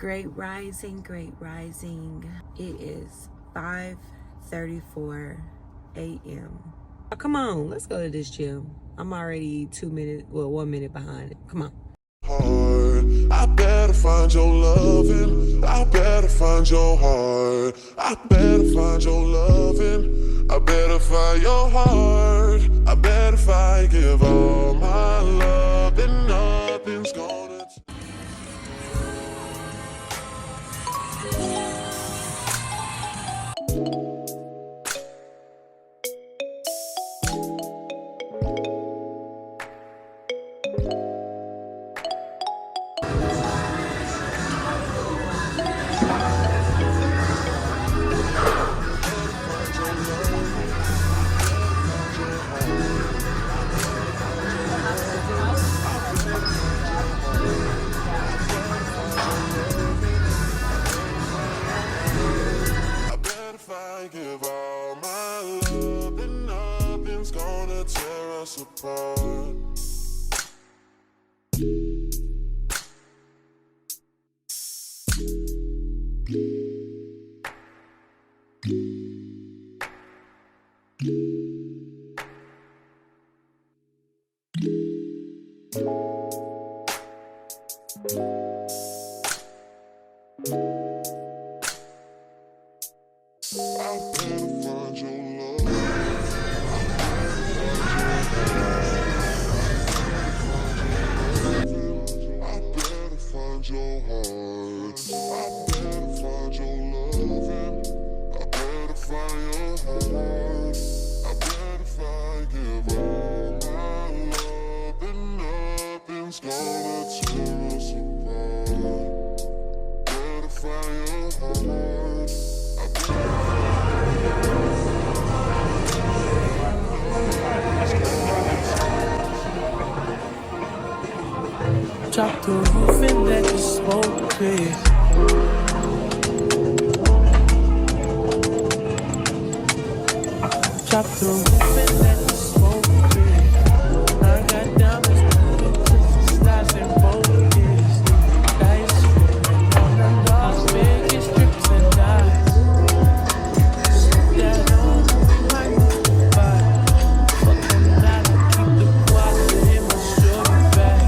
Great rising, great rising. It is 5:34 a.m. Oh, come on, let's go to this gym. I'm already 1 minute behind it. Come on. I better find your loving. I better find your heart. I better find your loving. I better find your heart. I bet if I give all my love, then nothing's gonna give all my love, and nothing's gonna tear us apart. Drop the roof and let the smoke clear. Drop the roof and let the smoke clear. I got diamonds, slides and focus. Dice on the Las Vegas strips and dice. That on my body. Fuck the night, I keep the quality in my shorty bag.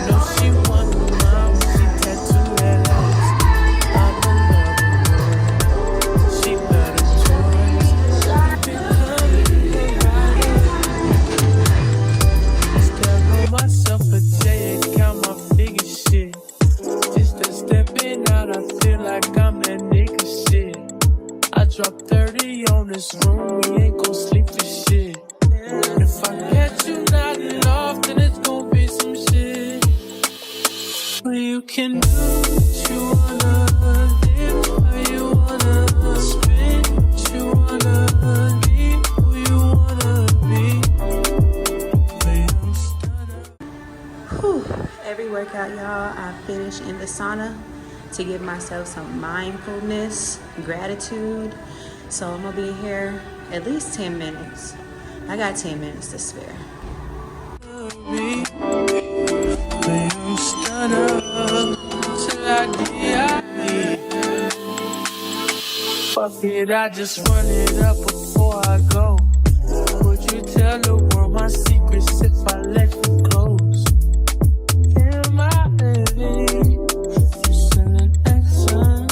No, she want the mom, she tattooed that ass. I'm in love with her. She better choice. Still know myself a day and count my figure shit. Just a stepping out, I feel like I'm that nigga shit. I dropped 30 on this room, we ain't gon' sleep for shit. If I catch you not off, then it's gon' be some shit. Well, you can do what you wanna, live how you wanna, spin what you wanna, be who you wanna be. Whew. Every workout, y'all, I finish in the sauna to give myself some mindfulness, gratitude. So I'm gonna be here at least 10 minutes. I got 10 minutes to spare. Fuck it, I just run it up before I go. Would you tell the world my secrets if I let you close? Am I living? You send an accent.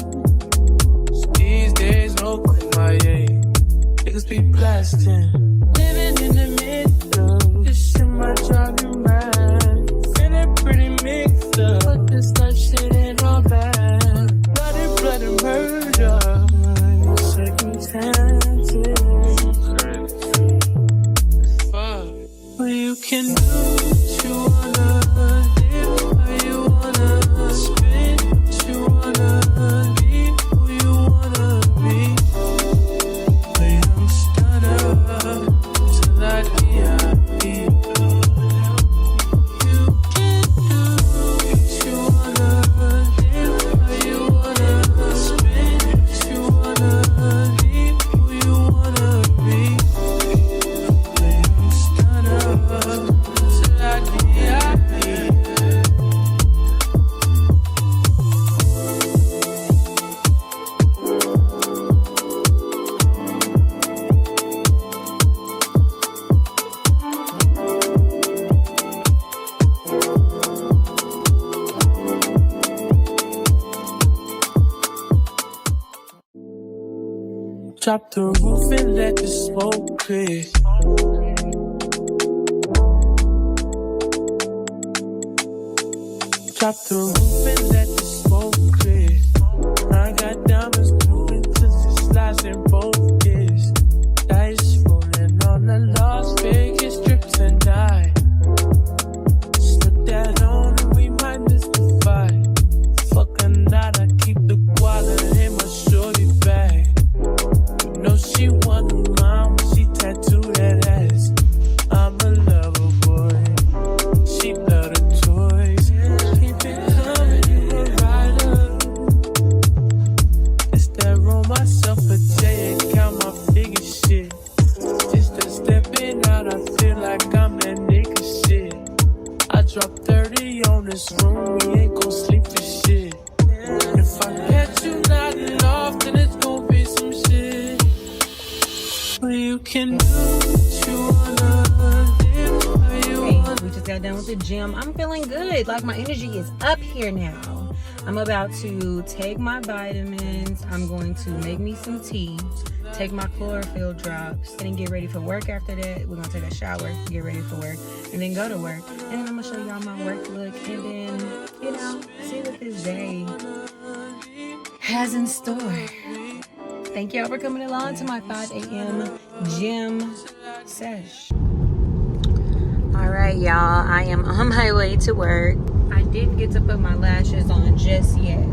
These days, no quick my age. Niggas be blasting. Living in the middle. This shit might drive you mad. Feeling pretty mixed up. But this life shit ain't all bad. Blood and murder. Second chances. Drop the roof and let the smoke clear. Drop the roof and let the smoke clear. I got diamonds moving to the slides in both ears. Dice rolling on the Las Vegas strip tonight. Slip that on and we might miss the fight. Fuck a night, I keep the guala in my shorty bag. You know she wanna mine when she tattooed that ass. I'm a lover boy, she love the toys. Keep it coming, you a rider. It's that roll myself a J and count my figure shit. Just a stepping out, I feel like I'm that nigga shit. I dropped 30 on this room, we ain't gon' sleep for shit. If I catch you nodding off, then it's gon' be some shit. But you can do what you wanna do, how you Hey, wanna. we just got done with the gym. I'm feeling good. Like my energy is up here now. I'm about to take my vitamins. I'm going to make me some tea, take my chlorophyll drops, and get ready for work after that. We're gonna take a shower, get ready for work, and then go to work. And then I'm gonna show y'all my work look, and then, you know, see what this day has in store. Thank y'all for coming along to my 5 a.m. gym sesh. All right, y'all, I am on my way to work. I didn't get to put my lashes on just yet.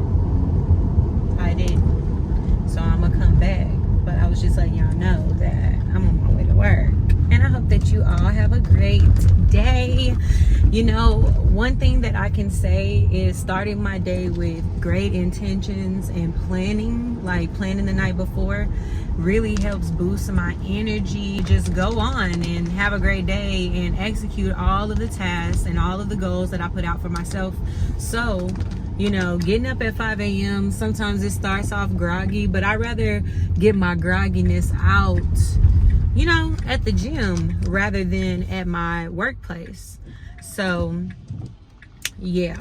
I didn't. So I'm gonna come back. But I was just letting y'all know that I'm on my way to work. And I hope that you all have a great day. You know, one thing that I can say is starting my day with great intentions and planning, like planning the night before, really helps boost my energy. Just go on and have a great day and execute all of the tasks and all of the goals that I put out for myself. So, you know, getting up at 5 a.m., sometimes it starts off groggy, but I'd rather get my grogginess out, you know, at the gym rather than at my workplace. So, yeah.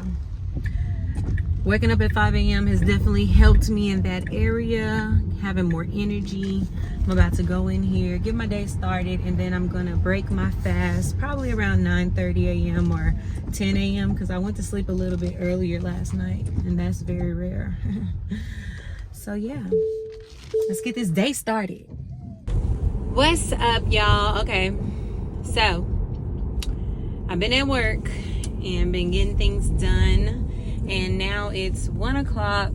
Waking up at 5 a.m. has definitely helped me in that area, having more energy. I'm about to go in here, get my day started, and then I'm gonna break my fast probably around 9:30 a.m. or 10 a.m. because I went to sleep a little bit earlier last night, and that's very rare. So yeah, let's get this day started. What's up, y'all? Okay, so I've been at work and been getting things done. And now it's 1 o'clock,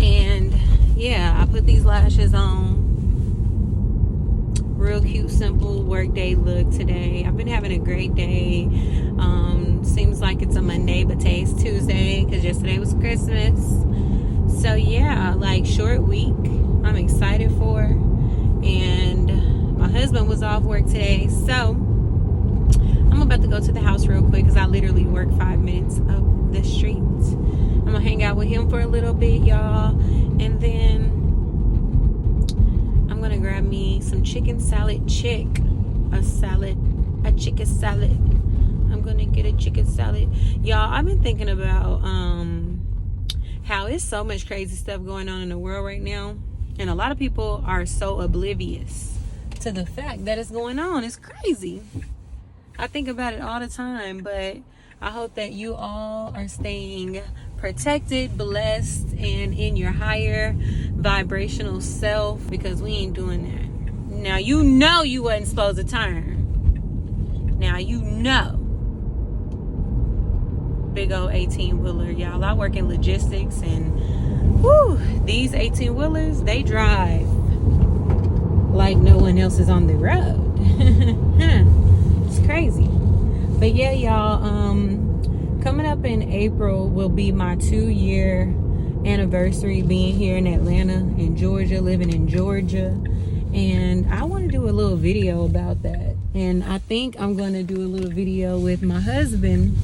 and yeah, I put these lashes on. Real cute, simple work day look today. I've been having a great day. Seems like it's a Monday, but today's Tuesday because yesterday was Christmas. So yeah, like short week. I'm excited for, and my husband was off work today, so I'm about to go to the house real quick because I literally work 5 minutes up the street. I'm gonna hang out with him for a little bit, y'all, and then I'm gonna grab me some chicken salad a chicken salad. I'm gonna get a chicken salad. Y'all, I've been thinking about how it's so much crazy stuff going on in the world right now, and a lot of people are so oblivious to the fact that it's going on. It's crazy. I think about it all the time, but I hope that you all are staying protected, blessed, and in your higher vibrational self, because we ain't doing that. Now, you know you wasn't supposed to turn. Now, you know. Big old 18-wheeler, y'all. I work in logistics, and whew, these 18-wheelers, they drive like no one else is on the road. It's crazy. But yeah, y'all, coming up in April will be my 2-year anniversary being here in Atlanta, in Georgia, living in Georgia. And I want to do a little video about that. And I think I'm going to do a little video with my husband,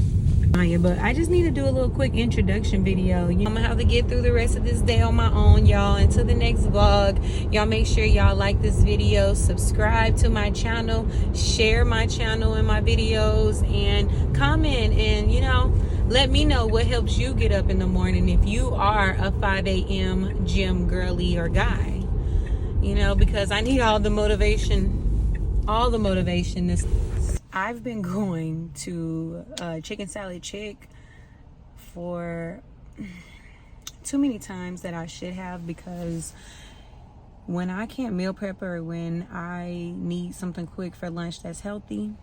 but I just need to do a little quick introduction video. I'm gonna have to get through the rest of this day on my own, y'all. Until the next vlog, y'all make sure y'all like this video, subscribe to my channel, share my channel and my videos, and comment. And you know, Let me know what helps you get up in the morning if you are a 5 a.m. gym girly or guy. You know, because I need all the motivation. All the motivation. I've been going to Chicken Salad Chick for too many times that I should have, because when I can't meal prep or when I need something quick for lunch that's healthy,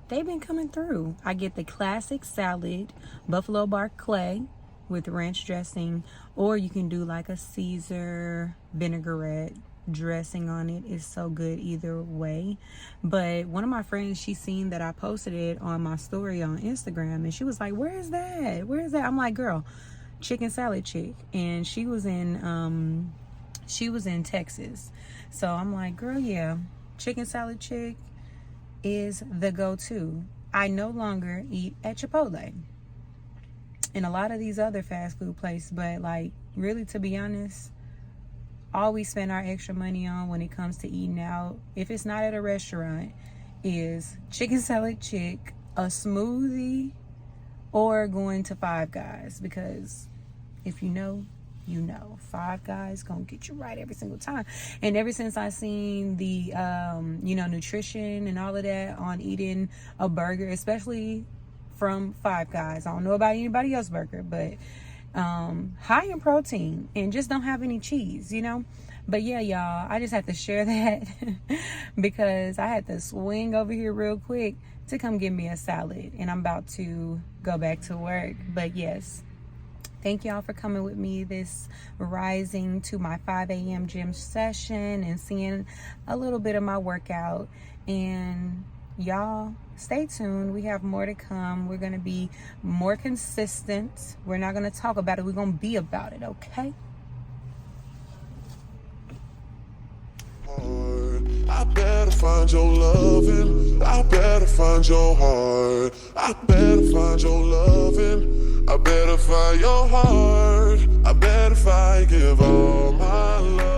they've been coming through. I get the classic salad, buffalo bark clay with ranch dressing, or you can do like a Caesar vinaigrette dressing on it. Is so good either way. But one of my friends, she seen that I posted it on my story on Instagram, and she was like, where is that? I'm like, girl, Chicken Salad Chick. And she was in Texas. So I'm like, girl, yeah, Chicken Salad Chick is the go-to. I no longer eat at Chipotle and a lot of these other fast food places, but like, really, to be honest, all we spend our extra money on when it comes to eating out, if it's not at a restaurant, is Chicken Salad Chick, a smoothie, or going to Five Guys. Because if you know, you know, Five Guys gonna get you right every single time. And ever since I seen the nutrition and all of that on eating a burger, especially from Five Guys, I don't know about anybody else's burger, but high in protein and just don't have any cheese, you know. But yeah, y'all, I just had to share that because I had to swing over here real quick to come get me a salad, and I'm about to go back to work. But yes, thank y'all for coming with me this rising to my 5 a.m. gym session and seeing a little bit of my workout. And y'all, stay tuned. We have more to come. We're going to be more consistent. We're not going to talk about it. We're going to be about it, okay? I better find your loving. I better find your heart. I better find your loving. I better find your heart. I better if I give all my love.